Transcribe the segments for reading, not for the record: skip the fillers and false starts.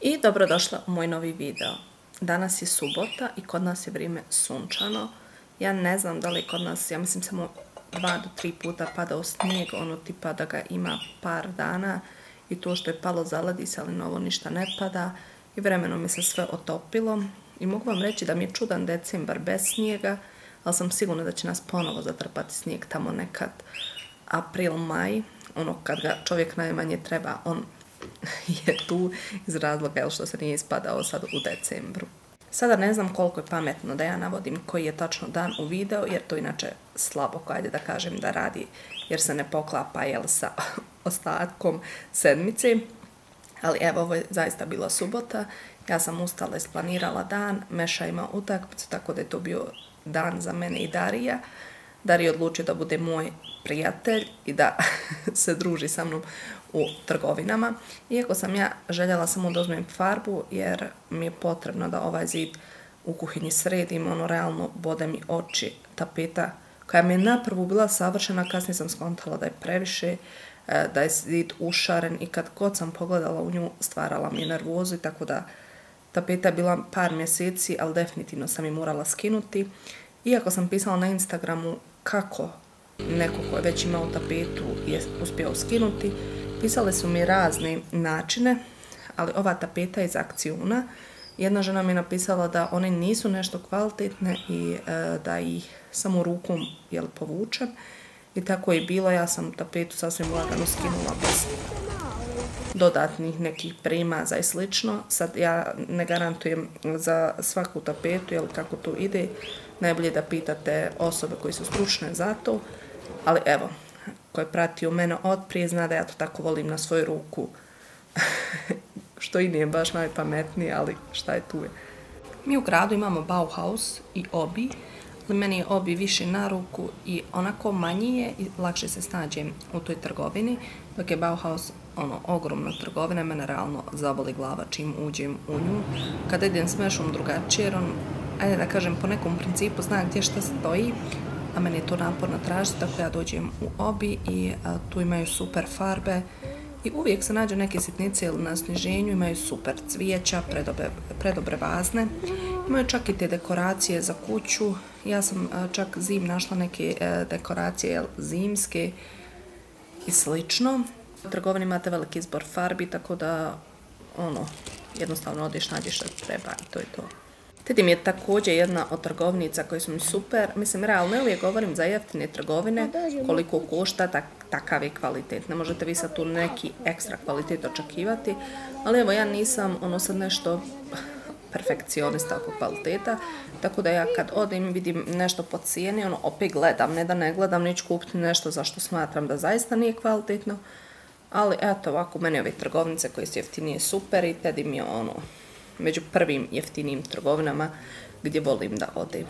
I dobrodošla u moj novi video. Danas je subota i kod nas je vrijeme sunčano. Ja ne znam da li kod nas, ja mislim samo 2 do 3 puta padao snijeg, ono tipa da ga ima par dana i to što je palo zaledi se, ali novo ništa ne pada i vremenom je se sve otopilo. I mogu vam reći da mi je čudan decembar bez snijega, ali sam sigurna da će nas ponovo zatrpati snijeg tamo nekad april, maj, ono kad ga čovjek najmanje treba, on je tu iz razloga što se nije ispadao sad u decembru. Sada ne znam koliko je pametno da ja navodim koji je tačno dan u video, jer to inače slabo, ajde da kažem, da radi, jer se ne poklapa sa ostatkom sedmice. Ali evo, ovo je zaista bila subota, ja sam ustala, isplanirala dan, Meša ima utakmicu, tako da je to bio dan za mene i Darija. Darija je odlučio da bude moj prijatelj i da se druži sa mnom u trgovinama. Iako sam ja željela samo da uzmem farbu, jer mi je potrebno da ovaj zid u kuhinji sredim, ono realno bode mi oči, tapeta koja mi je naprvu bila savršena, kasnije sam skontala da je previše, da je zid ušaren i kad god sam pogledala u nju stvarala mi je nervozu, tako da tapeta je bila par mjeseci, ali definitivno sam je morala skinuti. Iako sam pisala na Instagramu kako neko ko je već imao tapetu je uspio skinuti, pisale su mi razne načine, ali ova tapeta je iz Akciona. Jedna žena mi je napisala da one nisu nešto kvalitetne i da ih samo rukom povučem. I tako je bilo, ja sam tapetu sasvim lagano skinula bez dodatnih nekih premaza i slično. Sad ja ne garantujem za svaku tapetu, kako to ide. Najbolje da pitate osobe koji su stručne za to. Ali evo, ko je pratio mene od prije zna da ja to tako volim na svoju ruku. Što i nije baš najpametnije, ali šta je tu je. Mi u gradu imamo Bauhaus i Obi, ali meni je Obi više na ruku i onako manji je i lakše se snađem u toj trgovini, dok je Bauhaus ogromna trgovina, mene realno zaboli glava čim uđem u nju. Kada idem s Mešom drugačije, jer ajde da kažem, po nekom principu znam gdje šta stoji, a meni je to naporno tražiti, tako ja dođem u Obi i tu imaju super farbe i uvijek se nađu neke sitnice ili na sniženju, imaju super cvijeća, predobre vazne, imaju čak i te dekoracije za kuću. Ja sam čak zim našla neke dekoracije zimske i slično. U trgovini imate veliki izbor farbi, tako da jednostavno odeš, nađeš što treba i to je to. Tedim je također jedna od trgovnica koje su mi super. Mislim, realno uvijek govorim za jeftine trgovine, koliko košta, takav je kvalitet. Ne možete vi sad tu neki ekstra kvalitet očekivati, ali evo ja nisam sad nešto perfekcionista oko kvaliteta, tako da ja kad odem vidim nešto po cijeni, opet gledam, ne da ne gledam, neću kupiti nešto za što smatram da zaista nije kvalitetno, ali eto ovako, meni ove trgovnice koje su jeftinije super i tedim je među prvim jeftinijim trgovinama gdje volim da odem.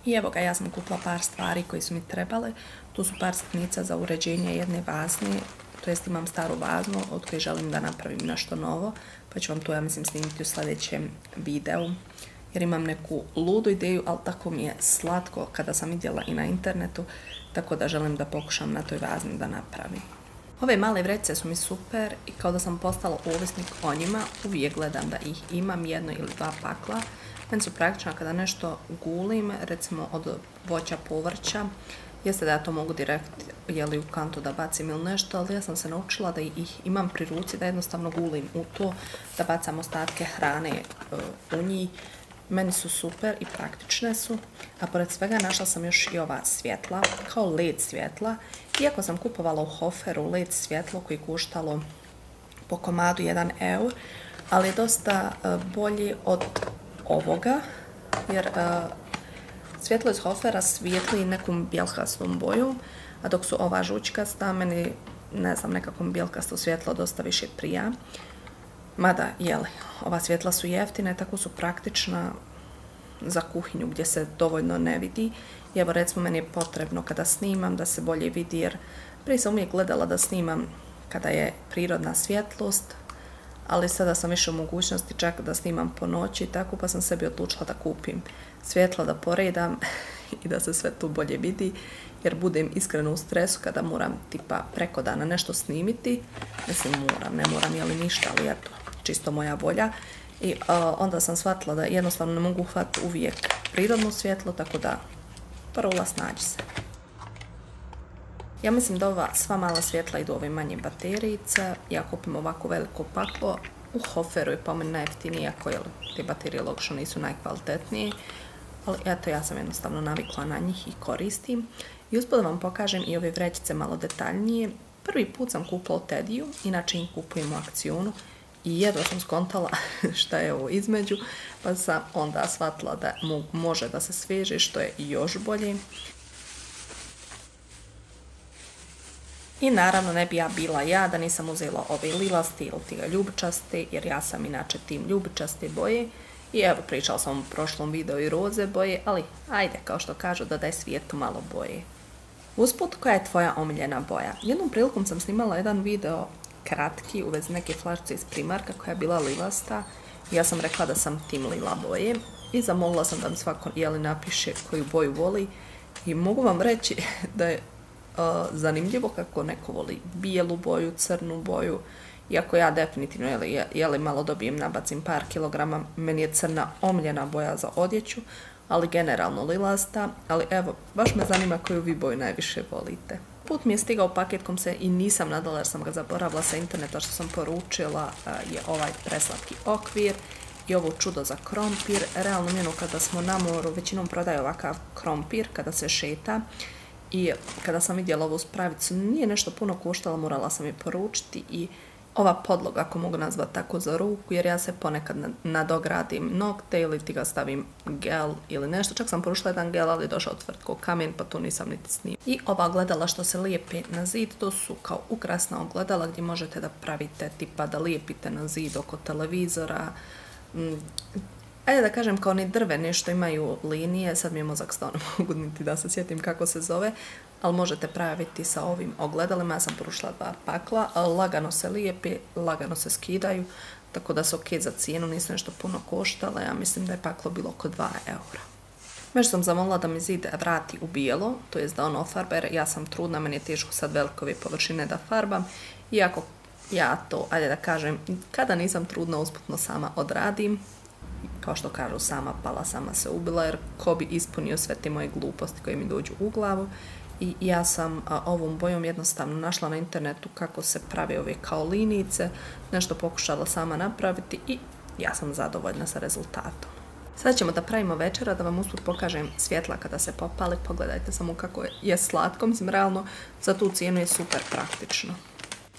I evo ga, ja sam kupila par stvari koje su mi trebale. Tu su par sitnica za uređenje jedne vazne, to jest imam staru vaznu od koje želim da napravim nešto novo, pa ću vam to, ja mislim, snimiti u sljedećem videu, jer imam neku ludu ideju, ali tako mi je slatko kada sam vidjela i na internetu, tako da želim da pokušam na toj vazni da napravim. Ove male vrećice su mi super i kao da sam postala ovisnik o njima, uvijek gledam da ih imam 1 ili 2 pakla. Meni su praktično kada nešto gulim, recimo od voća, povrća, jeste da ja to mogu direkt u kantu da bacim ili nešto, ali ja sam se naučila da ih imam pri ruci, da jednostavno gulim u to, da bacam ostatke hrane u njih meni su super i praktične su, a pored svega našla sam još i ova svjetla, kao LED svjetla, iako sam kupovala u Hoferu LED svjetlo koji koštalo po komadu 1 eur, ali je dosta bolji od ovoga, jer svjetlo iz Hofera svijetli nekom bjelkastom bojom, a dok su ova žućkasta, meni, ne znam, nekakvom bjelkasto svjetlo dosta više prija. Mada, jeli, ova svjetla su jeftine, tako su praktična za kuhinju gdje se dovoljno ne vidi. I evo, recimo, meni je potrebno kada snimam da se bolje vidi, jer prije sam uvijek gledala da snimam kada je prirodna svjetlost, ali sada sam više u mogućnosti čak da snimam po noći i tako, pa sam sebi odlučila da kupim svjetlo, da poredam i da se sve tu bolje vidi, jer budem iskreno u stresu kada moram tipa preko dana nešto snimiti. Mislim, ne moram jeli ništa, ali eto, čisto moja volja. I onda sam shvatila da jednostavno ne mogu uhvatiti uvijek prirodno svjetlo, tako da prvo snađi se. Ja mislim da ova sva mala svjetla idu ove manje baterijice. Ja kupim ovako veliko paklo. U Hoferu je po meni najjeftinije, ako te baterije logično nisu najkvalitetnije. Ali eto, ja sam jednostavno navikla na njih i koristim. I uspod da vam pokažem i ove vrećice malo detaljnije. Prvi put sam kupila u Tediju, inače ih kupujem u Akcionu. I jedva sam skontala šta je ovo između, pa sam onda shvatila da može da se sveže, što je još bolje. I naravno ne bi ja bila ja da nisam uzela ove lilasti ili tega ljubičaste, jer ja sam inače tim ljubičaste boje. I evo, pričala sam u prošlom videu i roze boje, ali ajde, kao što kažu, da daj svijetu malo boje. Usput, koja je tvoja omiljena boja? Jednom prilikom sam snimala jedan video kratki u vezi neke flašice iz Primarka koja je bila lilasta. Ja sam rekla da sam tim lila boje i zamolila sam da mi svako napiše koju boju voli. I mogu vam reći da je zanimljivo kako neko voli bijelu boju, crnu boju. Iako ja definitivno malo dobijem, nabacim par kilograma, meni je crna omiljena boja za odjeću, ali generalno lilasta. Ali evo, baš me zanima koju vi boju najviše volite. Put mi je stigao paket kom se i nisam nadala jer sam ga zaboravila sa interneta što sam poručila, je ovaj preslatki okvir i ovo čudo za krompir. Realno njeno kada smo na moru većinom prodaje ovakav krompir kada se šeta. I kada sam vidjela ovu spravicu, nije nešto puno koštala, morala sam je poručiti. I ova podloga, ako mogu nazvati tako, za ruku, jer ja se ponekad nadogradim nokte ili ti ga stavim gel ili nešto. Čak sam poručila jedan gel, ali došao tvrtko kamen, pa tu nisam niti snimila. I ova ogledala što se lijepe na zid, to su kao ukrasna ogledala gdje možete da pravite, tipa da lijepite na zid oko televizora. Ajde da kažem kao ni drvene što imaju linije, sad mi je mozak stvarno mogu niti da se sjetim kako se zove, ali možete praviti sa ovim ogledalima. Ja sam poručila 2 pakla, lagano se lijepi, lagano se skidaju, tako da su ok za cijenu, nisu nešto puno koštale, ja mislim da je paklo bilo oko 2 eura. Već sam zamolila da mi zid vrati u bijelo, to jest da ono farber, ja sam trudna, meni je teško sad velikove površine da farbam, iako ja to, ajde da kažem, kada nisam trudna usputno sama odradim. Kao što kažu, sama pala, sama se ubila, jer ko bi ispunio sve te moje gluposti koje mi dođu u glavu. I ja sam ovom bojom jednostavno našla na internetu kako se prave ove kao linijice, nešto pokušala sama napraviti i ja sam zadovoljna sa rezultatom. Sad ćemo da pravimo večera, da vam usput pokažem svjetla kada se popali, pogledajte samo kako je slatko, mislim realno za tu cijenu je super praktično.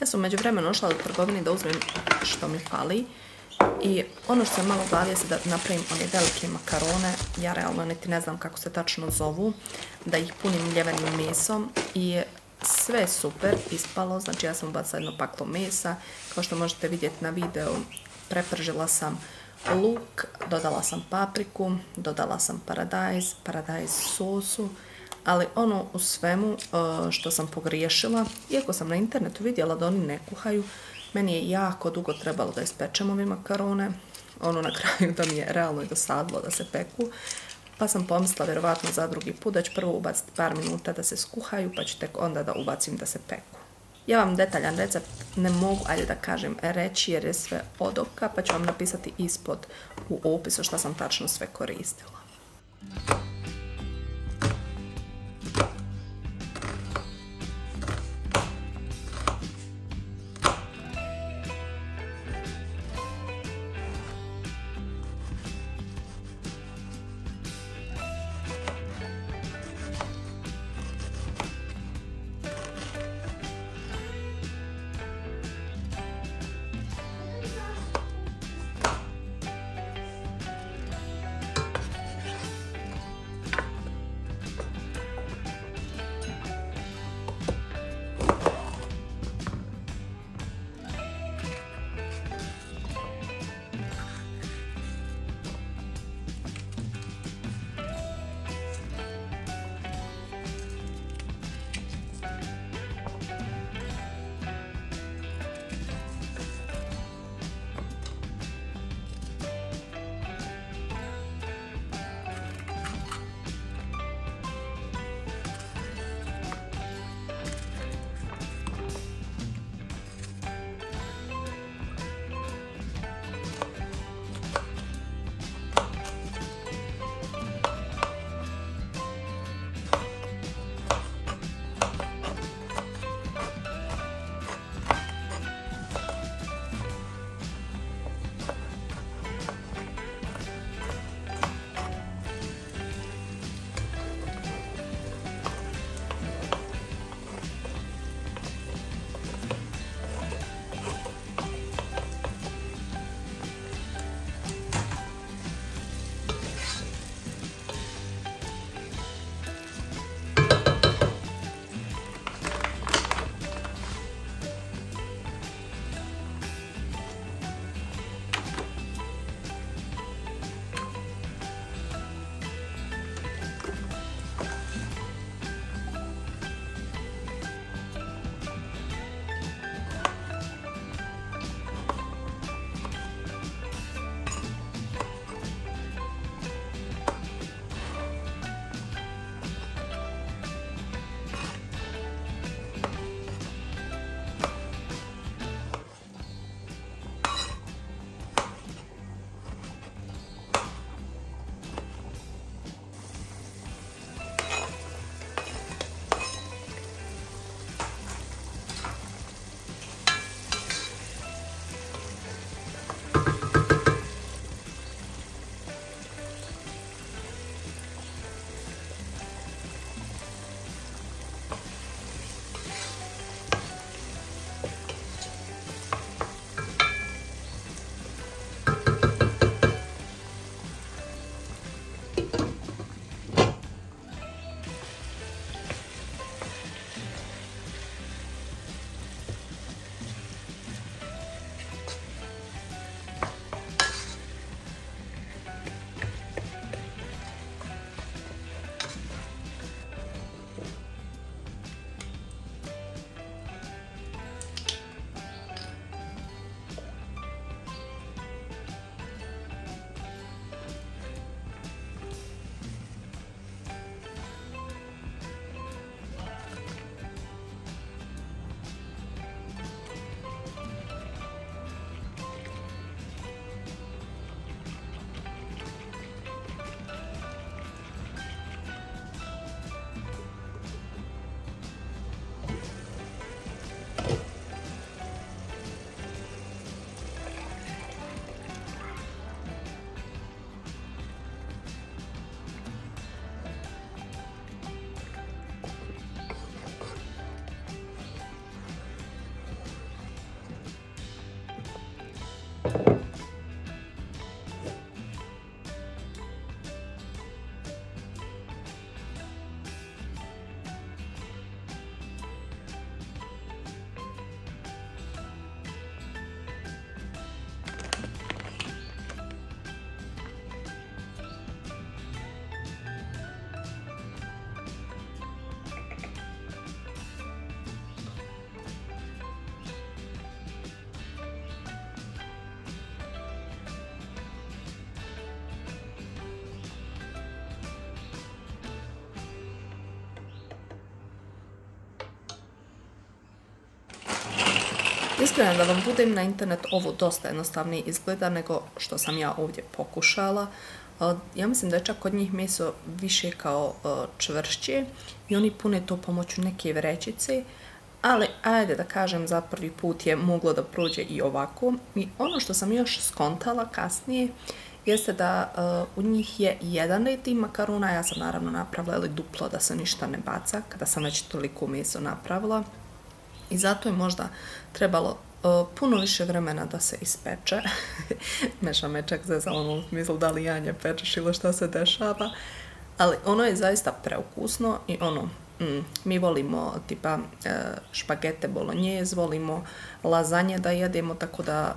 Ja sam međuvremeno došla u trgovini da uzmem što mi fali. I ono što sam malo u glavi je da napravim one velike makarone, ja realno niti ne znam kako se tačno zovu, da ih punim mljevenim mesom i sve je super ispalo, znači ja sam ubacila jedno paklo mesa, kao što možete vidjeti na videu, prepržila sam luk, dodala sam papriku, dodala sam paradajz sosu, ali ono u svemu što sam pogriješila, iako sam na internetu vidjela da oni ne kuhaju, meni je jako dugo trebalo da ispečem ove makarone, ono na kraju da mi je realno i dosadilo da se peku, pa sam pomislila vjerovatno za drugi put da ću prvo ubaciti par minuta da se skuhaju, pa ću tek onda da ubacim da se peku. Ja vam detaljan recept ne mogu, ajde da kažem, reći jer je sve od oka, pa ću vam napisati ispod u opisu šta sam tačno sve koristila. Iskreno da vam budem, na internet ovo dosta jednostavnije izgleda nego što sam ja ovdje pokušala. Ja mislim da je čak kod njih meso više kao čvršće i oni pune to pomoću neke vrećice, ali ajde da kažem za prvi put je moglo da prođe i ovako. I ono što sam još skontala kasnije jeste da u njih je jedan red tih makarona, ja sam naravno napravila ili duplo da se ništa ne baca kada sam već toliko meso napravila. I zato je možda trebalo puno više vremena da se ispeče. Meša me čak zezala u smislu da li janje pečeš ili šta se dešava. Ali ono je zaista preukusno i ono, mi volimo tipa špagete bolognese, volimo lazanje da jedemo, tako da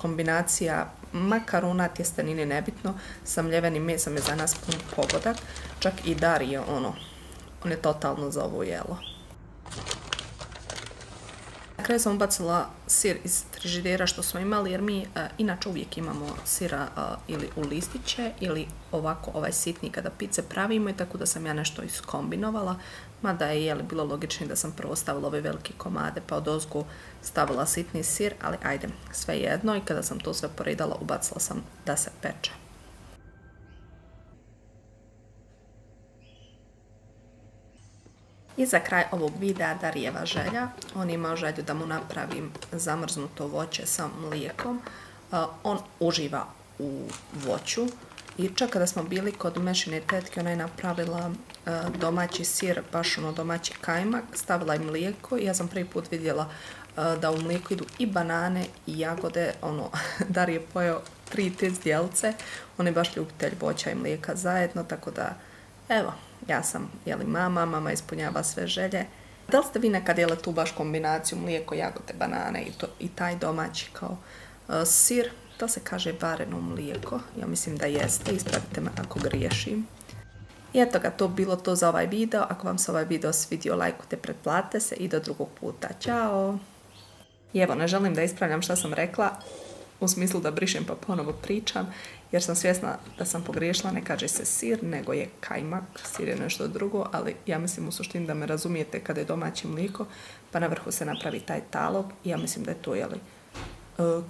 kombinacija makarona, tjestenine nebitno, sa mljevenim mesom je za nas pun pogodak. Čak i Dario, on je totalno za ovo jelo. Na kraju sam ubacila sir iz frižidera što smo imali, jer mi inače uvijek imamo sira ili u listiće ili ovako ovaj sitni kada pice pravimo, i tako da sam ja nešto iskombinovala, mada je bilo logičnije da sam prvo stavila ove velike komade pa odozgo stavila sitni sir, ali ajde, sve jedno, i kada sam to sve poredala ubacila sam da se peče. I za kraj ovog videa Darijeva želja. On imao želju da mu napravim zamrznuto voće sa mlijekom. On uživa u voću. I čak kada smo bili kod Mešine tetke, ona je napravila domaći sir, baš domaći kajmak, stavila je mlijeko i ja sam prvi put vidjela da u mlijeku idu i banane i jagode. Dar je pojeo 3 te zdjelce. On je baš ljubitelj voća i mlijeka zajedno, tako da evo, ja sam mama ispunjava sve želje. Da li ste vi nekad jeli tu baš kombinaciju mlijeko, jagode, banane i taj domaći kao sir? To se kaže vareno mlijeko. Ja mislim da jeste, ispravite me ako griješim. I eto ga, to bilo to za ovaj video. Ako vam se ovaj video svidio, lajkujte, pretplatite se i do drugog puta. Ćao! I evo, ne želim da ispravljam šta sam rekla, u smislu da brišem pa ponovo pričam, jer sam svjesna da sam pogriješila, ne kaže se sir, nego je kajmak. Sir je nešto drugo, ali ja mislim u suštini da me razumijete kada je domaće mlijeko, pa na vrhu se napravi taj talog i ja mislim da je to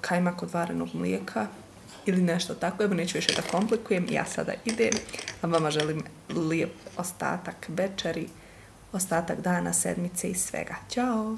kajmak od varenog mlijeka ili nešto tako. Evo, neću više da komplikujem, ja sada idem, a vama želim lijep ostatak večeri, ostatak dana, sedmice i svega. Ćao!